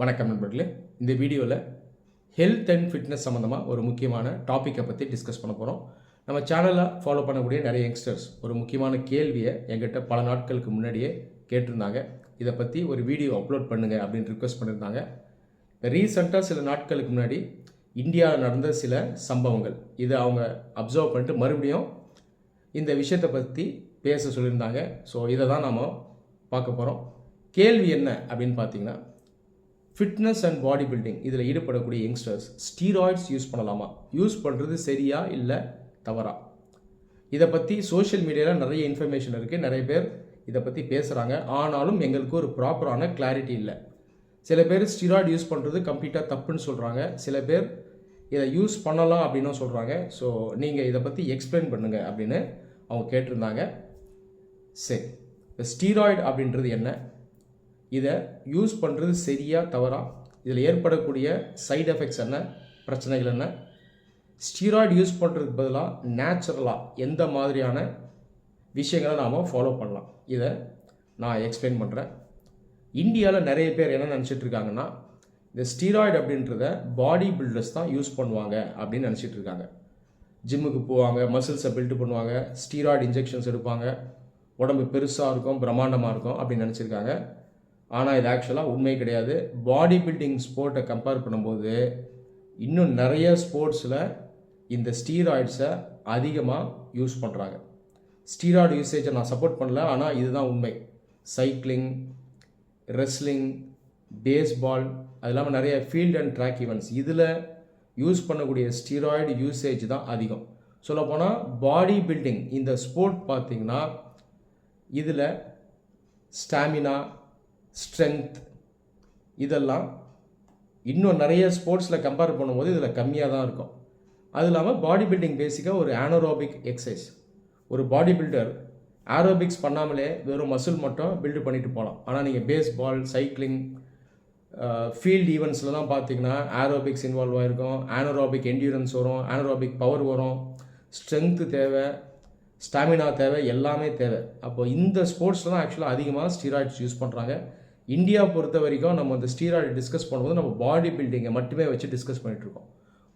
வணக்கம் நண்பர்களே. இந்த வீடியோவில் ஹெல்த் அண்ட் ஃபிட்னஸ் சம்மந்தமாக ஒரு முக்கியமான டாப்பிக்கை பற்றி டிஸ்கஸ் பண்ண போகிறோம். நம்ம சேனலில் ஃபாலோ பண்ணக்கூடிய நிறைய யங்ஸ்டர்ஸ் ஒரு முக்கியமான கேள்வியை என்கிட்ட பல நாட்களுக்கு முன்னாடியே கேட்டிருந்தாங்க. இதை பற்றி ஒரு வீடியோ அப்லோட் பண்ணுங்கள் அப்படின்னு ரிக்வெஸ்ட் பண்ணியிருந்தாங்க. இப்போ ரீசெண்டாக சில நாட்களுக்கு முன்னாடி இந்தியாவில் நடந்த சில சம்பவங்கள் இதை அவங்க அப்சர்வ் பண்ணிட்டு மறுபடியும் இந்த விஷயத்தை பற்றி பேச சொல்லியிருந்தாங்க. ஸோ இதை தான் நாம் பார்க்க போகிறோம். கேள்வி என்ன அப்படின்னு பார்த்தீங்கன்னா, ஃபிட்னஸ் அண்ட் பாடி பில்டிங் இதில் ஈடுபடக்கூடிய யங்ஸ்டர்ஸ் ஸ்டீராய்ட்ஸ் யூஸ் பண்ணலாமா, யூஸ் பண்ணுறது சரியா இல்லை தவறா? இதை பற்றி சோஷியல் மீடியாவில் நிறைய இன்ஃபர்மேஷன் இருக்குது, நிறைய பேர் இதை பற்றி பேசுகிறாங்க. ஆனாலும் எங்களுக்கு ஒரு ப்ராப்பரான கிளாரிட்டி இல்லை. சில பேர் ஸ்டீராய்டு யூஸ் பண்ணுறது கம்ப்ளீட்டாக தப்புன்னு சொல்கிறாங்க, சில பேர் இதை யூஸ் பண்ணலாம் அப்படின்னும் சொல்கிறாங்க. ஸோ நீங்கள் இதை பற்றி எக்ஸ்பிளைன் பண்ணுங்கள் அப்படின்னு அவங்க கேட்டிருந்தாங்க. சரி, இப்போ ஸ்டீராய்டு அப்படின்றது என்ன, இதை யூஸ் பண்ணுறது சரியா தவறா, இதில் ஏற்படக்கூடிய சைடு எஃபெக்ட்ஸ் என்ன, பிரச்சனைகள் என்ன, ஸ்டீராய்டு யூஸ் பண்ணுறதுக்கு பதிலாக நேச்சுரலாக எந்த மாதிரியான விஷயங்களை நாம் ஃபாலோ பண்ணலாம், இதை நான் எக்ஸ்பிளைன் பண்ணுறேன். இந்தியாவில் நிறைய பேர் என்ன நினச்சிட்டு இருக்காங்கன்னா, இந்த ஸ்டீராய்டு அப்படின்றத பாடி பில்டர்ஸ் தான் யூஸ் பண்ணுவாங்க அப்படின்னு நினச்சிட்டு இருக்காங்க. ஜிம்முக்கு போவாங்க, மசில்ஸை பில்டு பண்ணுவாங்க, ஸ்டீராய்டு இன்ஜெக்ஷன்ஸ் எடுப்பாங்க, உடம்பு பெருசாக இருக்கும், பிரம்மாண்டமாக இருக்கும் அப்படின்னு நினச்சிருக்காங்க. ஆனால் இது ஆக்சுவலாக உண்மை கிடையாது. பாடி பில்டிங் ஸ்போர்ட்டை கம்பேர் பண்ணும்போது இன்னும் நிறைய ஸ்போர்ட்ஸில் இந்த ஸ்டீராய்ட்ஸை அதிகமாக யூஸ் பண்ணுறாங்க. ஸ்டீராய்டு யூசேஜை நான் சப்போர்ட் பண்ணல, ஆனால் இதுதான் உண்மை. சைக்கிளிங், ரெஸ்லிங், பேஸ்பால், அது இல்லாமல் நிறைய ஃபீல்ட் அண்ட் ட்ராக் ஈவெண்ட்ஸ், இதில் யூஸ் பண்ணக்கூடிய ஸ்டீராய்டு யூசேஜ் தான் அதிகம். சொல்லப்போனால் பாடி பில்டிங் இந்த ஸ்போர்ட் பார்த்திங்கன்னா இதில் ஸ்டாமினா, ஸ்ட்ரென்த் இதெல்லாம் இன்னும் நிறைய ஸ்போர்ட்ஸில் கம்பேர் பண்ணும்போது இதில் கம்மியாக தான் இருக்கும். அது இல்லாமல் பாடி பில்டிங் பேசிக்காக ஒரு ஆனரோபிக் எக்ஸசைஸ். ஒரு பாடி பில்டர் ஆரோபிக்ஸ் பண்ணாமலே வெறும் மசில் மட்டும் பில்டு பண்ணிட்டு போகலாம். ஆனால் நீங்கள் பேஸ்பால், சைக்கிளிங், ஃபீல்டு ஈவெண்ட்ஸ்லாம் பார்த்தீங்கன்னா ஆரோபிக்ஸ் இன்வால்வ் ஆகிருக்கும், ஆனரோபிக் என்டியூரன்ஸ் வரும், ஆனரோபிக் பவர் வரும், ஸ்ட்ரென்த்து தேவை, ஸ்டாமினா தேவை, எல்லாமே தேவை. அப்போ இந்த ஸ்போர்ட்ஸில் தான் ஆக்சுவலாக அதிகமாக ஸ்டீராய்ட்ஸ் யூஸ் பண்ணுறாங்க. இந்தியா பொறுத்த வரைக்கும் நம்ம இந்த ஸ்டீராய்டு டிஸ்கஸ் பண்ணும்போது நம்ம பாடி பில்டிங்கை மட்டுமே வச்சு டிஸ்கஸ் பண்ணிகிட்ருக்கோம்.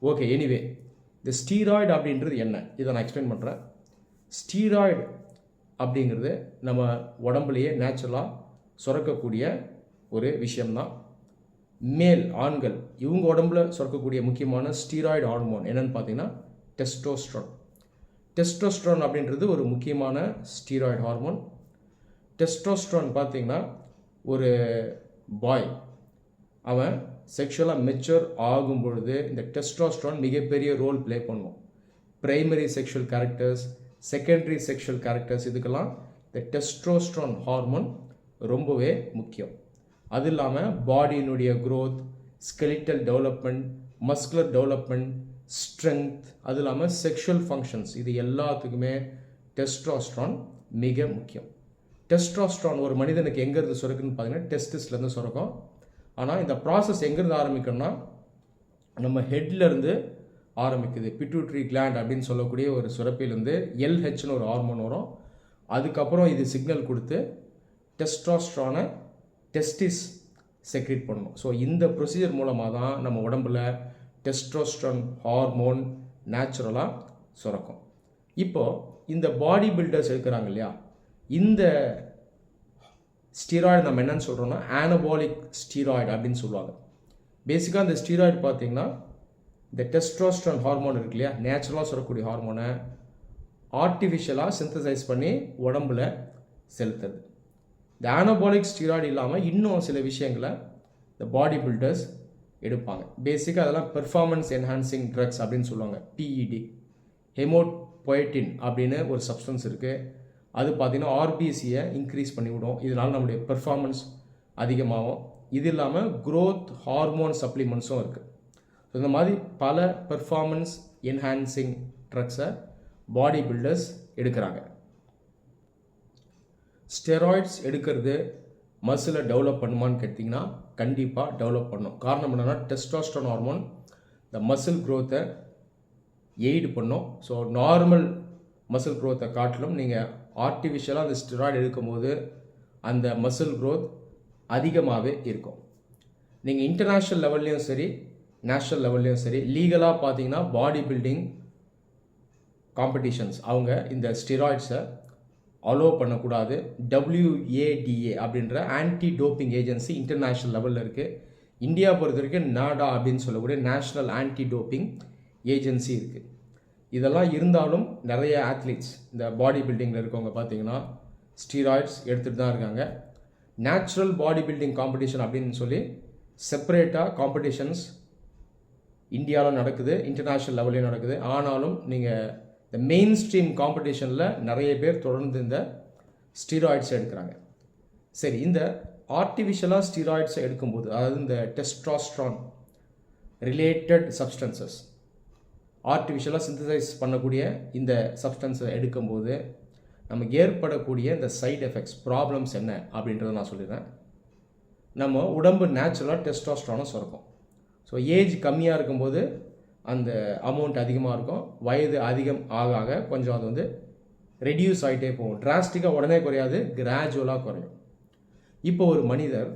ஓகே, எனிவே இந்த ஸ்டீராய்டு அப்படின்றது என்ன, இதை நான் எக்ஸ்பிளைன் பண்ணுறேன். ஸ்டீராய்டு அப்படிங்கிறது நம்ம உடம்புலையே நேச்சுரலாக சுரக்கக்கூடிய ஒரு விஷயம்தான். மேல் ஆண்கள் இவங்க உடம்புல சுரக்கக்கூடிய முக்கியமான ஸ்டீராய்டு ஹார்மோன் என்னென்னு பார்த்தீங்கன்னா டெஸ்டோஸ்ட்ரான். டெஸ்டோஸ்ட்ரான் அப்படின்றது ஒரு முக்கியமான ஸ்டீராய்டு ஹார்மோன். டெஸ்டோஸ்ட்ரான் பார்த்திங்கன்னா ஒரு பாய் அவன் செக்ஷுவலாக மெச்சூர் ஆகும் பொழுது இந்த டெஸ்டோஸ்ட்ரான் மிகப்பெரிய ரோல் ப்ளே பண்ணும். Primary sexual characters, secondary sexual characters, இதுக்கெல்லாம் இந்த டெஸ்டோஸ்ட்ரான் ஹார்மோன் ரொம்பவே முக்கியம். அது இல்லாமல் பாடியினுடைய growth, skeletal development, muscular development, strength, அது இல்லாமல் செக்ஷுவல் ஃபங்க்ஷன்ஸ், இது எல்லாத்துக்குமே டெஸ்டோஸ்ட்ரான் மிக முக்கியம். டெஸ்டோஸ்ட்ரான் ஒரு மனிதனுக்கு எங்கேருந்து சுரக்குன்னு பார்த்தீங்கன்னா டெஸ்டிஸ்லேருந்து சுரக்கும். ஆனால் இந்த ப்ராசஸ் எங்கேருந்து ஆரம்பிக்கணும்னா நம்ம ஹெட்லேருந்து ஆரம்பிக்குது. பிட்யூட்ரி கிளாண்ட் அப்படின்னு சொல்லக்கூடிய ஒரு சுரப்பிலேருந்து எல்ஹெச்னு ஒரு ஹார்மோன் வரும். அதுக்கப்புறம் இது சிக்னல் கொடுத்து டெஸ்டோஸ்ட்ரானை டெஸ்டிஸ் செக்ரேட் பண்ணணும். ஸோ இந்த ப்ரொசீஜர் மூலமாக தான் நம்ம உடம்புல டெஸ்டோஸ்ட்ரான் ஹார்மோன் நேச்சுரலாக சுரக்கும். இப்போது இந்த பாடி பில்டர்ஸ் இருக்கிறாங்க இல்லையா, இந்த ஸ்டீராய்டு நம்ம என்னன்னு சொல்கிறோம்னா ஆனபாலிக் ஸ்டீராய்டு அப்படின்னு சொல்லுவாங்க. பேசிக்காக இந்த ஸ்டீராய்டு பார்த்திங்கன்னா இந்த டெஸ்டோஸ்ட்ரான் ஹார்மோன் இருக்கு இல்லையா, நேச்சுரலாக சுரக்கக்கூடிய ஹார்மோனை ஆர்டிஃபிஷியலாக சிந்தசைஸ் பண்ணி உடம்புல செலுத்துறது. இந்த ஆனபாலிக் ஸ்டீராய்டு இல்லாமல் இன்னும் சில விஷயங்களை இந்த பாடி பில்டர்ஸ் எடுப்பாங்க. பேசிக்காக அதெல்லாம் பெர்ஃபார்மன்ஸ் என்ஹான்சிங் ட்ரக்ஸ் அப்படின்னு சொல்லுவாங்க. PED, ஹெமோபோயட்டின் அப்படின்னு ஒரு சப்ஸ்டன்ஸ் இருக்குது. அது பார்த்திங்கன்னா ஆர்பிசியை இன்க்ரீஸ் பண்ணிவிடும், இதனால் நம்முடைய பெர்ஃபார்மன்ஸ் அதிகமாகும். இது இல்லாமல் க்ரோத் ஹார்மோன் சப்ளிமெண்ட்ஸும் இருக்குது. ஸோ இந்த மாதிரி பல பெர்ஃபார்மன்ஸ் என்ஹான்சிங் ட்ரக்ஸை பாடி பில்டர்ஸ் எடுக்கிறாங்க. ஸ்டெராய்ட்ஸ் எடுக்கிறது மசிலை டெவலப் பண்ணுமான்னு கேட்டிங்கன்னா கண்டிப்பாக டெவலப் பண்ணும். காரணம் என்னென்னா டெஸ்டோஸ்ட்ரான் ஹார்மோன் இந்த மசில் க்ரோத்தை எய்டு பண்ணும். ஸோ நார்மல் மசில் க்ரோத்தை காட்டிலும் நீங்கள் ஆர்டிஃபிஷியலாக அந்த ஸ்டெராய்டு எடுக்கும்போது அந்த மசில் க்ரோத் அதிகமாகவே இருக்கும். நீங்கள் இன்டர்நேஷ்னல் லெவல்லையும் சரி நேஷ்னல் லெவல்லையும் சரி லீகலாக பார்த்தீங்கன்னா பாடி பில்டிங் காம்படிஷன்ஸ் அவங்க இந்த ஸ்டெராய்ட்ஸை அலோவ் பண்ணக்கூடாது. WADA அப்படின்ற ஆன்டி டோப்பிங் ஏஜென்சி இன்டர்நேஷ்னல் லெவலில் இருக்குது. இந்தியா பொறுத்த வரைக்கும் நாடா அப்படின்னு சொல்லக்கூடிய நேஷ்னல் ஆன்டி டோப்பிங் ஏஜென்சி இருக்குது. இதெல்லாம் இருந்தாலும் நிறைய ஆத்லீட்ஸ் இந்த பாடி பில்டிங்கில் இருக்கவங்க பார்த்தீங்கன்னா ஸ்டீராய்ட்ஸ் எடுத்துகிட்டு தான் இருக்காங்க. நேச்சுரல் பாடி பில்டிங் காம்படிஷன் அப்படின்னு சொல்லி செப்பரேட்டாக காம்படிஷன்ஸ் இந்தியாவில் நடக்குது, இன்டர்நேஷ்னல் லெவல்லையும் நடக்குது. ஆனாலும் நீங்கள் இந்த மெயின் ஸ்ட்ரீம் காம்படிஷனில் நிறைய பேர் தொடர்ந்து இந்த ஸ்டீராய்ட்ஸை எடுக்கிறாங்க. சரி, இந்த ஆர்டிஃபிஷியலாக ஸ்டீராய்ட்ஸை எடுக்கும்போது, அதாவது இந்த டெஸ்ட்ராஸ்ட்ரான் ரிலேட்டட் சப்ஸ்டன்சஸ் ஆர்டிஃபிஷியலாக சிந்தசைஸ் பண்ணக்கூடிய இந்த சப்ஸ்டன்ஸை எடுக்கும்போது நமக்கு ஏற்படக்கூடிய இந்த சைடு எஃபெக்ட்ஸ் ப்ராப்ளம்ஸ் என்ன அப்படின்றத நான் சொல்லிடுறேன். நம்ம உடம்பு நேச்சுரலாக டெஸ்ட்ராஸ்ட்ரானை சுரக்கும். ஸோ ஏஜ் கம்மியாக இருக்கும்போது அந்த அமௌண்ட் அதிகமாக இருக்கும். வயது அதிகம் ஆக ஆக கொஞ்சம் அது வந்து ரெடியூஸ் ஆகிட்டே போகும். டிராஸ்டிக்காக உடனே குறையாது, கிராஜுவலாக குறையும். இப்போ ஒரு மனிதர்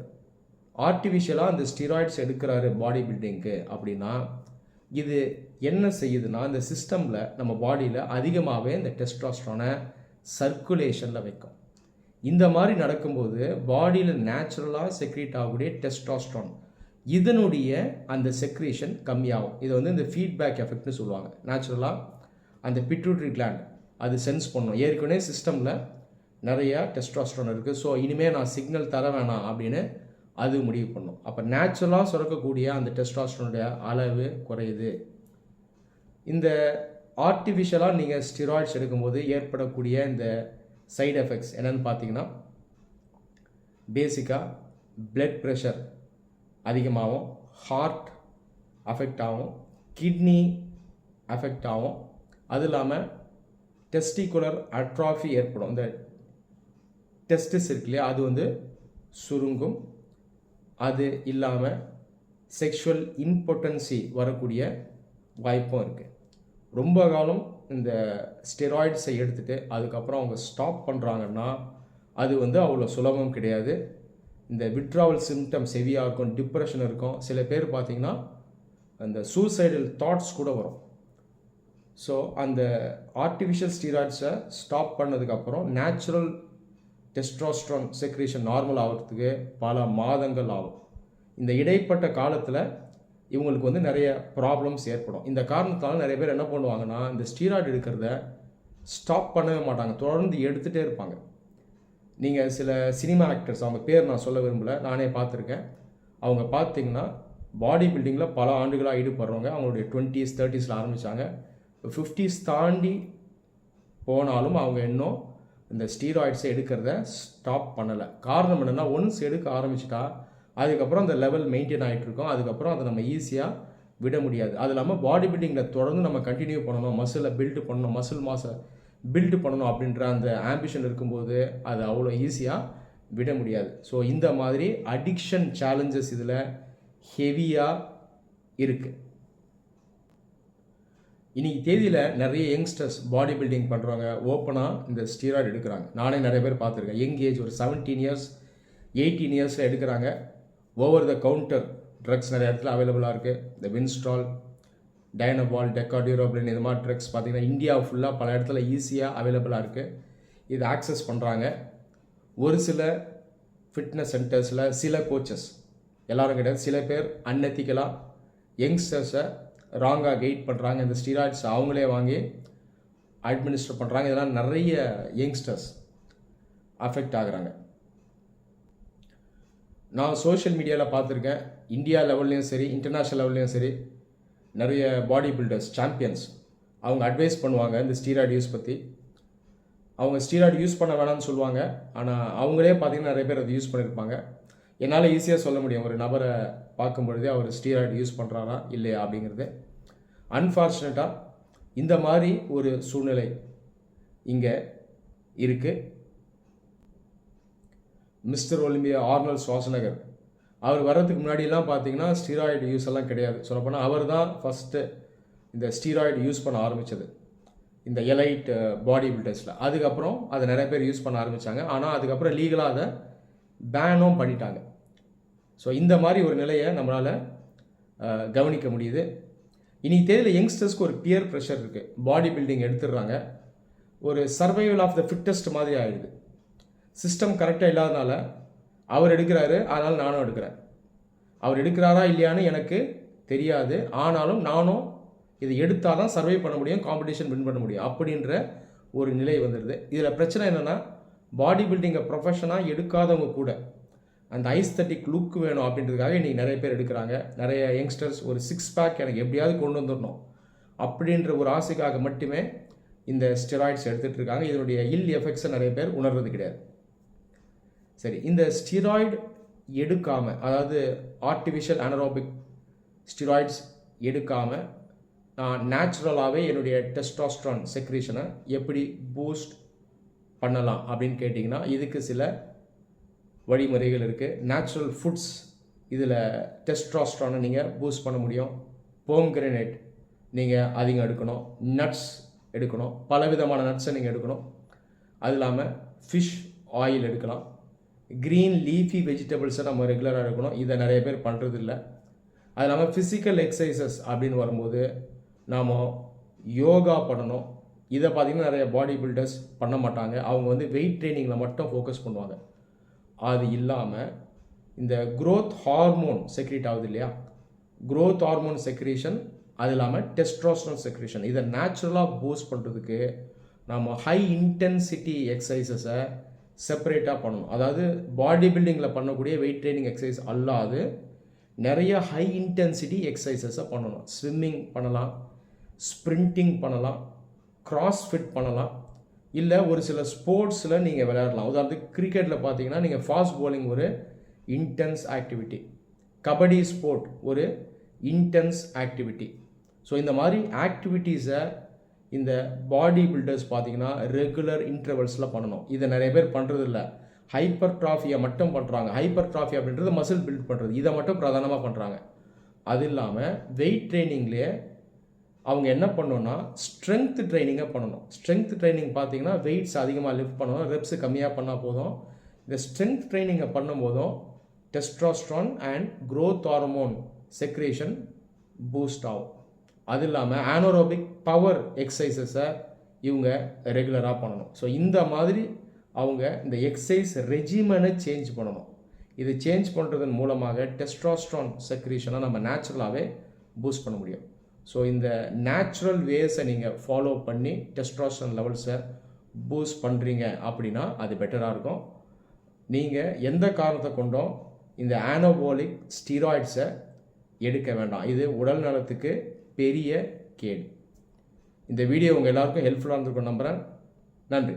ஆர்டிஃபிஷியலாக அந்த ஸ்டீராய்ட்ஸ் எடுக்கிறாரு பாடி பில்டிங்க்கு அப்படின்னா இது என்ன செய்யுதுன்னா இந்த சிஸ்டமில் நம்ம பாடியில் அதிகமாகவே இந்த டெஸ்ட்ராஸ்ட்ரானை சர்க்குலேஷனில் வைக்கும். இந்த மாதிரி நடக்கும்போது பாடியில் நேச்சுரலாக செக்ரீட் ஆகக்கூடிய டெஸ்ட்ராஸ்ட்ரான் இதனுடைய அந்த செக்ரீஷன் கம்மியாகும். இதை வந்து இந்த ஃபீட்பேக் எஃபெக்ட்னு சொல்லுவாங்க. நேச்சுரலாக அந்த பிட்யூட்டரி கிளாண்ட் அது சென்ஸ் பண்ணும், ஏற்கனவே சிஸ்டமில் நிறையா டெஸ்ட்ராஸ்ட்ரான் இருக்குது, ஸோ இனிமேல் நான் சிக்னல் தர வேணாம் அப்படின்னு அது முடிவு பண்ணும். அப்போ நேச்சுரலாக சுரக்கக்கூடிய அந்த டெஸ்ட்ராஸ்ட்ரானுடைய அளவு குறையுது. இந்த ஆர்டிஃபிஷியலாக நீங்கள் ஸ்டீராய்ட்ஸ் எடுக்கும்போது ஏற்படக்கூடிய இந்த சைடு எஃபெக்ட்ஸ் என்னென்னு பார்த்தீங்கன்னா பேசிக்காக பிளட் ப்ரெஷர் அதிகமாகும், ஹார்ட் அஃபெக்ட் ஆகும், கிட்னி அஃபெக்ட் ஆகும். அது இல்லாமல் டெஸ்டிகுலர் அட்ராஃபி ஏற்படும். இந்த டெஸ்டிஸ் இருக்கு இல்லையா, அது வந்து சுருங்கும். அது இல்லாமல் செக்ஷுவல் இம்பொட்டன்சி வரக்கூடிய வாய்ப்பும் இருக்குது. ரொம்ப காலம் இந்த ஸ்டெராய்ட்ஸை எடுத்துகிட்டு அதுக்கப்புறம் அவங்க ஸ்டாப் பண்ணுறாங்கன்னா அது வந்து அவ்வளோ சுலபம் கிடையாது. இந்த விட்ராவல் சிம்டம்ஸ் ஹெவியாக இருக்கும், டிப்ரெஷன் இருக்கும். சில பேர் பார்த்திங்கன்னா அந்த சூசைடல் தாட்ஸ் கூட வரும். ஸோ அந்த ஆர்டிஃபிஷியல் ஸ்டீராய்ட்ஸை ஸ்டாப் பண்ணதுக்கப்புறம் நேச்சுரல் டெஸ்ட்ராஸ்ட்ரான் செக்ரீஷன் நார்மல் ஆகிறதுக்கு பல மாதங்கள் ஆகும். இந்த இடைப்பட்ட காலத்தில் இவங்களுக்கு வந்து நிறைய ப்ராப்ளம்ஸ் ஏற்படும். இந்த காரணத்தால் நிறைய பேர் என்ன பண்ணுவாங்கன்னா இந்த ஸ்டீராய்டு எடுக்கிறத ஸ்டாப் பண்ணவே மாட்டாங்க, தொடர்ந்து எடுத்துகிட்டே இருப்பாங்க. நீங்கள் சில சினிமா ஆக்டர்ஸ், அவங்க பேர் நான் சொல்ல விரும்பலை, நானே பார்த்துருக்கேன். அவங்க பார்த்தீங்கன்னா பாடி பில்டிங்கில் பல ஆண்டுகளாக ஈடுபடுறவங்க. அவங்களுடைய 20s 30s ஆரம்பித்தாங்க, 50s தாண்டி போனாலும் அவங்க இன்னும் இந்த ஸ்டீராய்ட்ஸை எடுக்கிறத ஸ்டாப் பண்ணலை. காரணம் என்னென்னா ஒன்ஸ் எடுக்க ஆரம்பிச்சிட்டா அதுக்கப்புறம் அந்த லெவல் மெயின்டைன் ஆகிட்டு இருக்கும். அதுக்கப்புறம் அதை நம்ம ஈஸியாக விட முடியாது. அது இல்லாமல் பாடி பில்டிங்கில் தொடர்ந்து நம்ம கண்டினியூ பண்ணணும், மசிலை பில்டு பண்ணணும், மசில் மாஸை பில்டு பண்ணணும் அப்படின்ற அந்த ஆம்பிஷன் இருக்கும்போது அது அவ்வளோ ஈஸியாக விட முடியாது. ஸோ இந்த மாதிரி அடிக்ஷன் சேலஞ்சஸ் இதில் ஹெவியாக இருக்குது. இன்றைக்கி தேதியில் நிறைய யங்ஸ்டர்ஸ் பாடி பில்டிங் பண்ணுறவங்க ஓப்பனாக இந்த ஸ்டீராய்டு எடுக்கிறாங்க. நானே நிறைய பேர் பார்த்துருக்கேன். யங் ஏஜ் ஒரு 17 years 18 yearsல எடுக்கிறாங்க. ஓவர் த கவுண்டர் ட்ரக்ஸ் நிறைய இடத்துல அவைலபிளாக இருக்குது. இந்த வின்ஸ்ட்ரால், டைனபால், டெக்காடியூரோப்ளின், இது மாதிரி ட்ரக்ஸ் பார்த்திங்கன்னா இந்தியா ஃபுல்லாக பல இடத்துல ஈஸியாக அவைலபிளாக இருக்குது. இது ஆக்சஸ் பண்ணுறாங்க. ஒரு சில ஃபிட்னஸ் சென்டர்ஸில் சில கோச்சஸ், எல்லோரும் கிடையாது, சில பேர் அன்எத்திக்கலாக யங்ஸ்டர்ஸை ராங்காக கைட் பண்ணுறாங்க. இந்த ஸ்டீராய்ட்ஸ் அவங்களே வாங்கி அட்மினிஸ்டர் பண்ணுறாங்க. இதெல்லாம் நிறைய யங்ஸ்டர்ஸ் அஃபெக்ட் ஆகுறாங்க. நான் சோஷியல் மீடியாவில் பார்த்துருக்கேன். இந்தியா லெவல்லையும் சரி இன்டர்நேஷ்னல் லெவல்லையும் சரி நிறைய பாடி பில்டர்ஸ், சாம்பியன்ஸ் அவங்க அட்வைஸ் பண்ணுவாங்க இந்த ஸ்டீராய்டு யூஸ் பற்றி. அவங்க ஸ்டீராய்டு யூஸ் பண்ண வேணாம்னு சொல்லுவாங்க, ஆனால் அவங்களே பார்த்திங்கன்னா நிறைய பேர் அது யூஸ் பண்ணியிருப்பாங்க. என்னால் ஈஸியாக சொல்ல முடியும், ஒரு நபரை பார்க்கும்பொழுதே அவர் ஸ்டீராய்டு யூஸ் பண்ணுறாரா இல்லையா அப்படிங்கிறது. அன்ஃபார்ச்சுனேட்டாக இந்த மாதிரி ஒரு சூழ்நிலை இங்கே இருக்குது. மிஸ்டர் ஒலிம்பியா ஆர்னல்ட் ஷ்வார்ஸ்நெகர் அவர் வர்றதுக்கு முன்னாடியெல்லாம் பார்த்தீங்கன்னா ஸ்டீராய்டு யூஸ் எல்லாம் கிடையாது. சொல்லப்போனால் அவர் தான் ஃபஸ்ட்டு இந்த ஸ்டீராய்டு யூஸ் பண்ண ஆரம்பித்தது இந்த எலைட் பாடி பில்டர்ஸில். அதுக்கப்புறம் அதை நிறைய பேர் யூஸ் பண்ண ஆரம்பித்தாங்க. ஆனால் அதுக்கப்புறம் லீகலாக அதை பேனும் பண்ணிட்டாங்க. ஸோ இந்த மாதிரி ஒரு நிலையை நம்மளால் கவனிக்க முடியுது. இனி தேதியில் யங்ஸ்டர்ஸ்க்கு ஒரு பியர் ப்ரெஷர் இருக்குது. பாடி பில்டிங் எடுத்துடுறாங்க, ஒரு சர்வைவல் ஆஃப் த ஃபிட்டஸ்ட் மாதிரி ஆகிடுது. சிஸ்டம் கரெக்டாக இல்லாதனால அவர் எடுக்கிறாரு, அதனால் நானும் எடுக்கிறேன். அவர் எடுக்கிறாரா இல்லையான்னு எனக்கு தெரியாது, ஆனாலும் நானும் இதை எடுத்தால் தான் சர்வை பண்ண முடியும், காம்படிஷன் வின் பண்ண முடியும் அப்படின்ற ஒரு நிலை வந்துடுது. இதில் பிரச்சனை என்னென்னா, பாடி பில்டிங்கை ப்ரொஃபஷனாக எடுக்காதவங்க கூட அந்த ஐஸ்தட்டிக் லுக் வேணும் அப்படின்றதுக்காக இன்றைக்கி நிறைய பேர் எடுக்கிறாங்க. நிறைய யங்ஸ்டர்ஸ் ஒரு 6 பேக் எனக்கு எப்படியாவது கொண்டு வந்துடணும் அப்படின்ற ஒரு ஆசைக்காக மட்டுமே இந்த ஸ்டெராய்ட்ஸ் எடுத்துகிட்டு இருக்காங்க. இதனுடைய இல் எஃபெக்ட்ஸை நிறைய பேர் உணர்றது கிடையாது. சரி, இந்த ஸ்டெராய்டு எடுக்காமல், அதாவது ஆர்டிஃபிஷியல் அனரோபிக் ஸ்டெராய்ட்ஸ் எடுக்காமல் நான் நேச்சுரலாகவே என்னுடைய டெஸ்டாஸ்ட்ரான் செக்ரீஷனை எப்படி பூஸ்ட் பண்ணலாம் அப்படின்னு கேட்டிங்கன்னா, இதுக்கு சில வழிமுறைகள் இருக்குது. நேச்சுரல் ஃபுட்ஸ் இதில் டெஸ்டாஸ்ட்ரானை நீங்கள் பூஸ்ட் பண்ண முடியும். போம்கிரனேட் நீங்கள் அதிகம் எடுக்கணும், நட்ஸ் எடுக்கணும், பலவிதமான நட்ஸை நீங்கள் எடுக்கணும். அது இல்லாமல் ஃபிஷ் ஆயில் எடுக்கலாம், க்ரீன் லீஃபி வெஜிடபிள்ஸை நம்ம ரெகுலராக எடுக்கணும். இதை நிறைய பேர் பண்ணுறதில்ல. அது இல்லாமல் ஃபிசிக்கல் எக்ஸசைசஸ் அப்படின்னு வரும்போது நாம் யோகா பண்ணணும். இதை பார்த்திங்கன்னா நிறைய பாடி பில்டர்ஸ் பண்ண மாட்டாங்க. அவங்க வந்து வெயிட் ட்ரைனிங்கில் மட்டும் ஃபோக்கஸ் பண்ணுவாங்க. அது இல்லாமல் இந்த க்ரோத் ஹார்மோன் செக்ரீட் ஆகுது இல்லையா, க்ரோத் ஹார்மோன் செக்ரீஷன், அது இல்லாமல் டெஸ்டோஸ்டெரான் செக்ரீஷன், இதை நேச்சுரலாக பூஸ்ட் பண்ணுறதுக்கு நம்ம ஹை இன்டென்சிட்டி எக்ஸசைசஸை செப்பரேட்டாக பண்ணணும். அதாவது பாடி பில்டிங்கில் பண்ணக்கூடிய வெயிட் ட்ரைனிங் எக்ஸசைஸ் அல்லாது நிறைய ஹை இன்டென்சிட்டி எக்ஸசைசஸை பண்ணணும். ஸ்விம்மிங் பண்ணலாம், ஸ்ப்ரிண்டிங் பண்ணலாம், கிராஸ்ஃபிட் பண்ணலாம், இல்லை ஒரு சில ஸ்போர்ட்ஸில் நீங்கள் விளையாடலாம். உதாரணத்துக்கு கிரிக்கெட்டில் பார்த்தீங்கன்னா நீங்கள் ஃபாஸ்ட் பவுலிங் ஒரு இன்டென்ஸ் ஆக்டிவிட்டி, கபடி ஸ்போர்ட் ஒரு இன்டென்ஸ் ஆக்டிவிட்டி. ஸோ இந்த மாதிரி ஆக்டிவிட்டீஸை இந்த பாடி பில்டர்ஸ் பார்த்தீங்கன்னா ரெகுலர் இன்டர்வல்ஸில் பண்ணணும். இதை நிறைய பேர் பண்ணுறதில்ல. ஹைப்பர் ட்ராஃபியை மட்டும் பண்ணுறாங்க. ஹைப்பர் ட்ராஃபி அப்படின்றது மசில் பில்ட் பண்ணுறது, இதை மட்டும் பிரதானமாக பண்ணுறாங்க. அது இல்லாமல் வெயிட் ட்ரைனிங்லேயே அவங்க என்ன பண்ணணும்னா ஸ்ட்ரென்த் ட்ரைனிங்காக பண்ணணும். ஸ்ட்ரென்த் ட்ரைனிங் பார்த்தீங்கன்னா வெயிட்ஸ் அதிகமாக லிஃப்ட் பண்ணணும், ரெப்ஸு கம்மியாக பண்ணால் போதும். இந்த ஸ்ட்ரென்த் ட்ரைனிங்கை பண்ணும் போதும் testosterone and growth hormone secretion boost ஆகும். அது இல்லாமல் ஆனோரோபிக் பவர் எக்ஸசைசஸை இவங்க ரெகுலராக பண்ணணும். ஸோ இந்த மாதிரி அவங்க இந்த எக்ஸசைஸ் ரெஜிமனை சேஞ்ச் பண்ணணும். இது சேஞ்ச் பண்ணுறதன் மூலமாக டெஸ்டோஸ்டெரான் செக்ரீஷனை நம்ம நேச்சுரலாகவே பூஸ்ட் பண்ண முடியும். ஸோ இந்த நேச்சுரல் வேஸை நீங்கள் ஃபாலோ பண்ணி டெஸ்டோஸ்டெரான் லெவல்ஸை பூஸ்ட் பண்ணுறீங்க அப்படின்னா அது பெட்டராக இருக்கும். நீங்கள் எந்த காரணத்தை கொண்டும் இந்த ஆனோபோலிக் ஸ்டீராய்ட்ஸை எடுக்க வேண்டாம். இது உடல் நலத்துக்கு பெரிய கேடு. இந்த வீடியோ உங்கள் எல்லாருக்கும் ஹெல்ப்ஃபுல்லாக இருந்திருக்கும் நம்புகிறேன். நன்றி.